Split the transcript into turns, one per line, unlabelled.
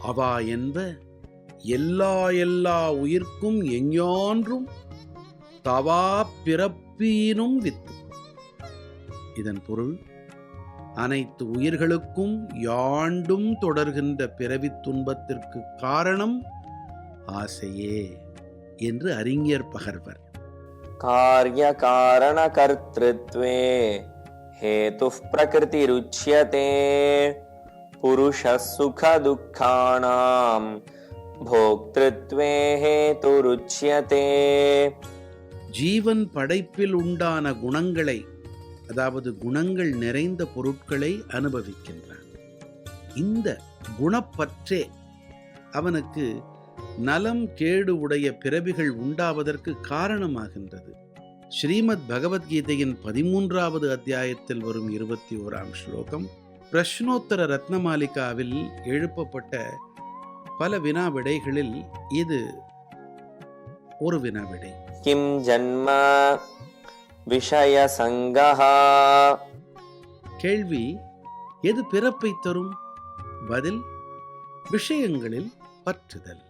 அவா என்ப எல்லா உயிர்க்கும் எஞ்ஞான்றும் தவா பிறப்பீனும் வித்து. இதன் பொருள், அனைத்து உயிர்களுக்கும் யாண்டும் தொடர்கின்ற பிறவித் துன்பத்திற்கு காரணம் ஆசையே என்று அறிஞர் பகர்வர்.
காரிய காரண கர்த்ருத்வே ஹேதுஃ பிரகிருதிருச்யதே புருஷ சுக துக்கானாம் போக்த்ருத்வே ஹேதுருச்யதே.
ஜீவன் படைப்பில் உண்டான குணங்களை, அதாவது குணங்கள் நிறைந்த பொருட்களை அனுபவிக்கின்றான். இந்த குணப்பற்றே அவனுக்கு நலம் கேடு உடைய பிறவிகள் உண்டாவதற்கு காரணமாகின்றது. ஸ்ரீமத் பகவத்கீதையின் 13வது அத்தியாயத்தில் வரும் 21ஆம் ஸ்லோகம் பிரஷ்னோத்தர ரத்னமாலிகாவில் எழுப்பப்பட்ட பல வினாவிடைகளில் இது ஒரு வினாவிடை.
கிம் ஜன்ம விஷய சங்கஹா.
கேள்வி: எது பிறப்பை தரும்? பதில்: விஷயங்களில் பற்றுதல்.